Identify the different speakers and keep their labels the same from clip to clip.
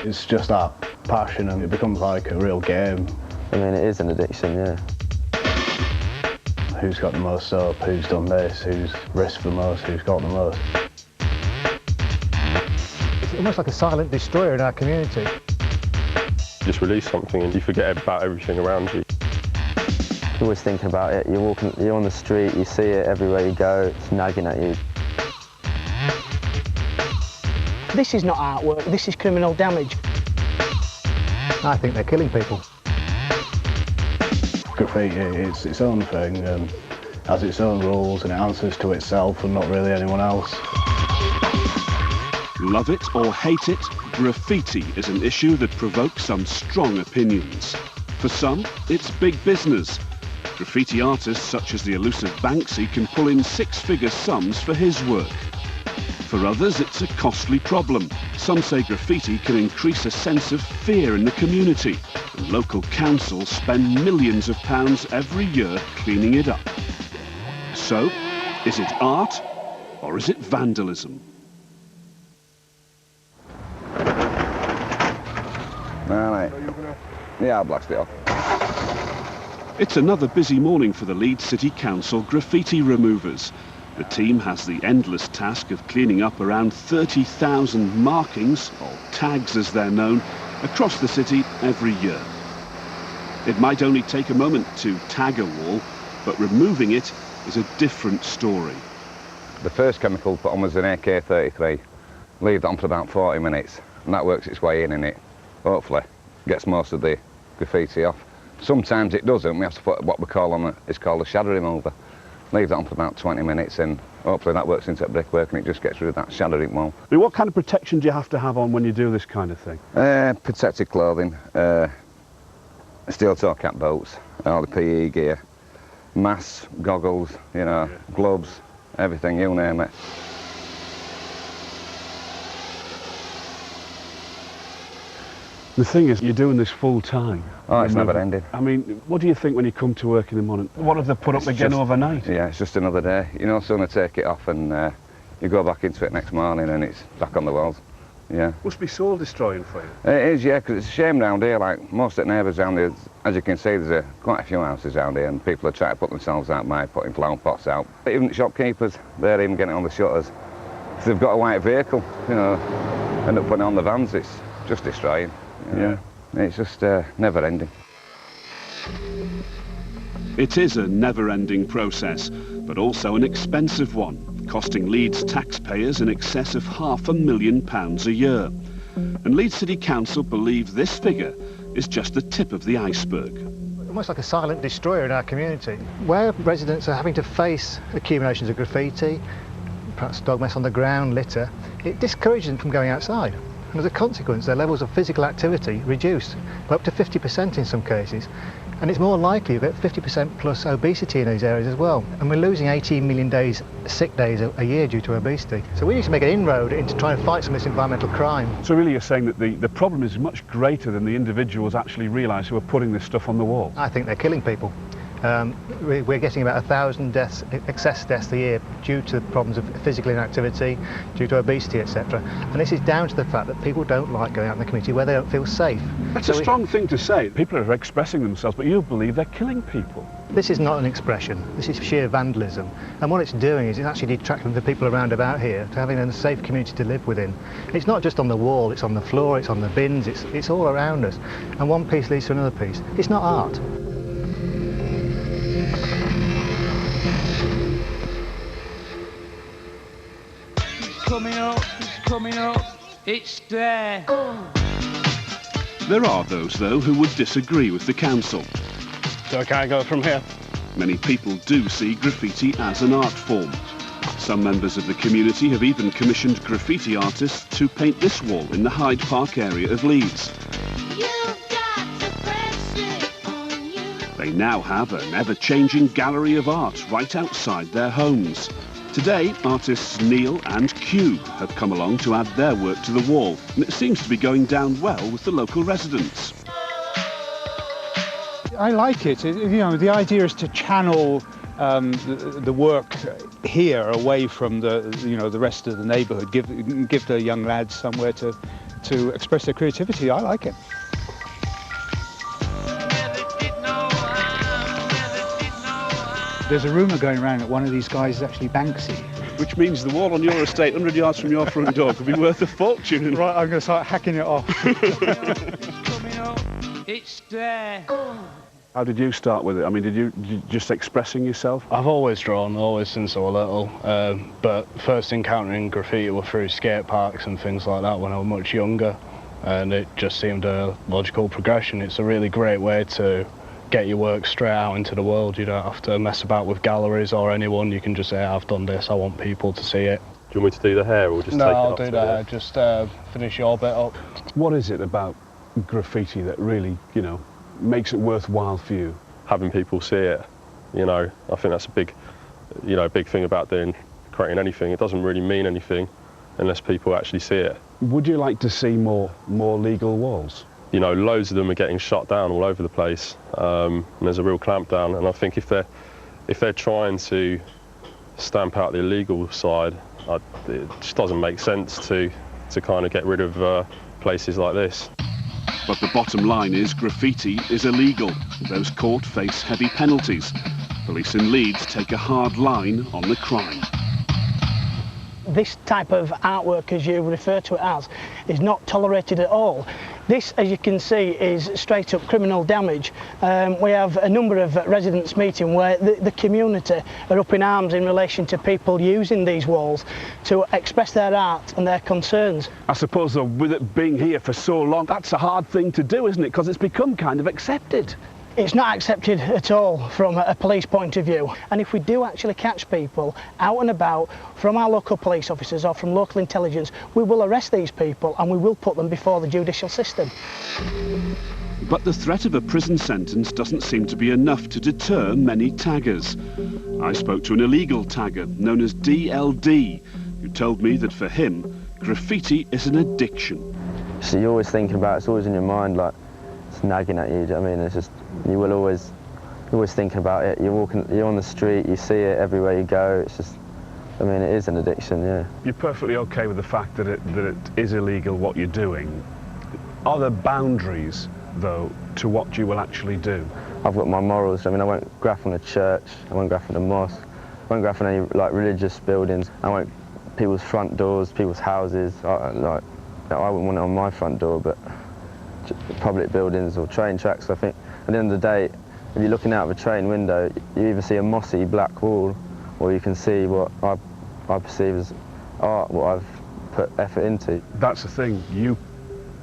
Speaker 1: It's just that passion, and it becomes like a real game.
Speaker 2: I mean, it is an addiction, yeah.
Speaker 1: Who's got the most soap, who's done this, who's risked the most, who's got the most.
Speaker 3: It's almost like a silent destroyer in our community.
Speaker 4: Just release something and you forget about everything around you.
Speaker 2: You're always thinking about it. You're on the street, you see it everywhere you go, it's nagging at you.
Speaker 5: This is not artwork, this is criminal damage.
Speaker 3: I think they're killing people.
Speaker 1: Graffiti, it's its own thing and has its own rules, and it answers to itself and not really anyone else.
Speaker 6: Love it or hate it, graffiti is an issue that provokes some strong opinions. For some, it's big business. Graffiti artists such as the elusive Banksy can pull in six-figure sums for his work. For others, it's a costly problem. Some say graffiti can increase a sense of fear in the community, and local councils spend millions of pounds every year cleaning it up. So, is it art or is it vandalism?
Speaker 7: Right. Yeah, I'll blast it off.
Speaker 6: It's another busy morning for the Leeds City Council graffiti removers. The team has the endless task of cleaning up around 30,000 markings, or tags as they're known, across the city every year. It might only take a moment to tag a wall, but removing it is a different story.
Speaker 7: The first chemical put on was an AK-33. Leave that on for about 40 minutes, and that works its way in it. Hopefully gets most of the graffiti off. Sometimes it doesn't. We have to put what we call on it's called a shadow remover. Leave that on for about 20 minutes and hopefully that works into the brickwork and it just gets rid of that shadowing wall.
Speaker 6: I mean, what kind of protection do you have to have on when you do this kind of thing?
Speaker 7: Protective clothing, steel toe cap boots, all the PE gear, masks, goggles, you know, gloves, everything, you name it.
Speaker 6: The thing is, you're doing this full time.
Speaker 7: Oh, it's never ending.
Speaker 6: I mean, what do you think when you come to work in the morning? What have they put up again overnight?
Speaker 7: Yeah, it's just another day. You know, sooner take it off and you go back into it next morning and it's back on the walls. Yeah.
Speaker 6: Must be soul destroying for you.
Speaker 7: It is, yeah, because it's a shame round here. Like most of the neighbours round here, as you can see, there's quite a few houses round here and people are trying to put themselves out by putting flower pots out. Even shopkeepers, they're even getting on the shutters. If they've got a white vehicle, you know, end up putting it on the vans, it's just destroying. Yeah. It's just never ending.
Speaker 6: It is a never-ending process, but also an expensive one, costing Leeds taxpayers in excess of £500,000 a year. And Leeds City Council believe this figure is just the tip of the iceberg.
Speaker 3: Almost like a silent destroyer in our community. Where residents are having to face accumulations of graffiti, perhaps dog mess on the ground, litter, it discourages them from going outside. And as a consequence, their levels of physical activity reduce by up to 50% in some cases. And it's more likely that 50% plus obesity in these areas as well. And we're losing 18 million days, sick days a year due to obesity. So we need to make an inroad into trying to fight some of this environmental crime.
Speaker 6: So really you're saying that the problem is much greater than the individuals actually realise who are putting this stuff on the wall?
Speaker 3: I think they're killing people. We're getting about 1,000 deaths, excess deaths a year due to problems of physical inactivity, due to obesity, etc. And this is down to the fact that people don't like going out in the community where they don't feel safe.
Speaker 6: That's a strong thing to say. People are expressing themselves, but you believe they're killing people.
Speaker 3: This is not an expression. This is sheer vandalism. And what it's doing is it's actually detracting the people around about here to having a safe community to live within. It's not just on the wall, it's on the floor, it's on the bins, it's all around us. And one piece leads to another piece. It's not art.
Speaker 8: It's coming up, it's there.
Speaker 6: There are those, though, who would disagree with the council.
Speaker 4: So can I go from here?
Speaker 6: Many people do see graffiti as an art form. Some members of the community have even commissioned graffiti artists to paint this wall in the Hyde Park area of Leeds. They now have an ever-changing gallery of art right outside their homes. Today, artists Neil and Kube have come along to add their work to the wall, and it seems to be going down well with the local residents.
Speaker 9: I like it. You know, the idea is to channel the work here away from the rest of the neighbourhood. Give the young lads somewhere to to express their creativity. I like it. There's a rumour going around that one of these guys is actually Banksy.
Speaker 6: Which means the wall on your estate 100 yards from your front door could be worth a fortune.
Speaker 9: Right, I'm going to start hacking it off.
Speaker 8: It's there.
Speaker 6: How did you start with it? I mean, did you just expressing yourself?
Speaker 1: I've always drawn, always since I was little, but first encountering graffiti were through skate parks and things like that when I was much younger, and it just seemed a logical progression. It's a really great way to get your work straight out into the world. You don't have to mess about with galleries or anyone. You can just say, I've done this, I want people to see it.
Speaker 4: Do you want me to do the hair or just
Speaker 1: no,
Speaker 4: take it
Speaker 1: I'll
Speaker 4: up
Speaker 1: do
Speaker 4: to
Speaker 1: the hair. Just finish your bit up.
Speaker 6: What is it about graffiti that really, you know, makes it worthwhile for you?
Speaker 4: Having people see it, you know, I think that's a big, you know, big thing about creating anything. It doesn't really mean anything unless people actually see it.
Speaker 6: Would you like to see more legal walls?
Speaker 4: You know, loads of them are getting shut down all over the place, and there's a real clampdown. And I think if they're trying to stamp out the illegal side, it just doesn't make sense to kind of get rid of places like this.
Speaker 6: But the bottom line is graffiti is illegal. Those caught face heavy penalties. Police in Leeds take a hard line on the crime.
Speaker 5: This type of artwork, as you refer to it as, is not tolerated at all. This, as you can see, is straight up criminal damage. We have a number of residents meeting where the community are up in arms in relation to people using these walls to express their art and their concerns.
Speaker 6: I suppose, though, with it being here for so long, that's a hard thing to do, isn't it? Because it's become kind of accepted.
Speaker 5: It's not accepted at all from a police point of view. And if we do actually catch people out and about from our local police officers or from local intelligence, we will arrest these people and we will put them before the judicial system.
Speaker 6: But the threat of a prison sentence doesn't seem to be enough to deter many taggers. I spoke to an illegal tagger known as DLD, who told me that for him, graffiti is an addiction.
Speaker 2: So you're always thinking about it, it's always in your mind, like, it's nagging at you, do you know what I mean? It's just, you're always thinking about it. You're on the street, you see it everywhere you go. It's just, I mean, it is an addiction, yeah.
Speaker 6: You're perfectly okay with the fact that it is illegal what you're doing. Are there boundaries, though, to what you will actually do?
Speaker 2: I've got my morals. I mean, I won't graff on a church, I won't graff on a mosque, I won't graff on any like religious buildings. I won't people's front doors, people's houses. I wouldn't want it on my front door, but public buildings or train tracks. I think at the end of the day, if you're looking out of a train window, you either see a mossy black wall, or you can see what I perceive as art, what I've put effort into. That's the thing, you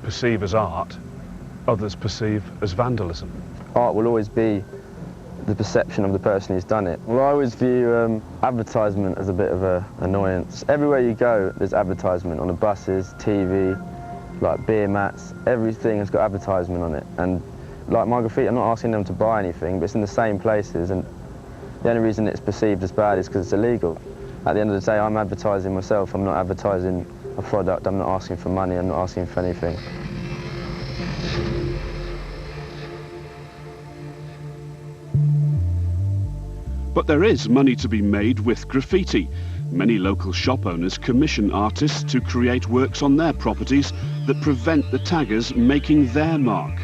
Speaker 2: perceive as art, others perceive as vandalism. Art will always be the perception of the person who's done it. Well, I always view advertisement as a bit of an annoyance. Everywhere you go, there's advertisement on the buses, TV, like beer mats, everything has got advertisement on it. And like my graffiti, I'm not asking them to buy anything, but it's in the same places, and the only reason it's perceived as bad is because it's illegal. At the end of the day, I'm advertising myself, I'm not advertising a product, I'm not asking for money, I'm not asking for anything. But there is money to be made with graffiti. Many local shop owners commission artists to create works on their properties that prevent the taggers making their mark.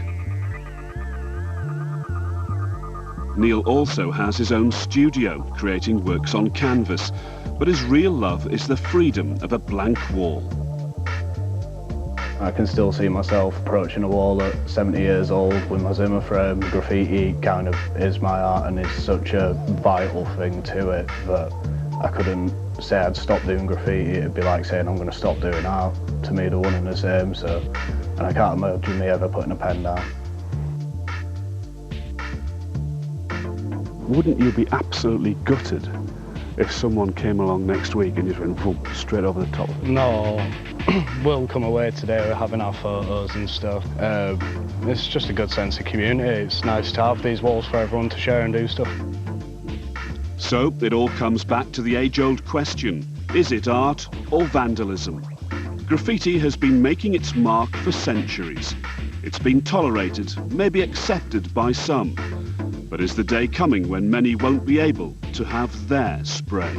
Speaker 2: Neil also has his own studio, creating works on canvas, but his real love is the freedom of a blank wall.
Speaker 1: I can still see myself approaching a wall at 70 years old with my Zimmer frame. Graffiti kind of is my art and is such a vital thing to it that I couldn't say I'd stop doing graffiti. It'd be like saying I'm going to stop doing art. To me, they're one and the same, and I can't imagine me ever putting a pen down.
Speaker 6: Wouldn't you be absolutely gutted if someone came along next week and just went boom, straight over the top?
Speaker 1: No, we'll come away today, we're having our photos and stuff. It's just a good sense of community. It's nice to have these walls for everyone to share and do stuff.
Speaker 6: So it all comes back to the age-old question, is it art or vandalism? Graffiti has been making its mark for centuries. It's been tolerated, maybe accepted by some. But is the day coming when many won't be able to have their spray?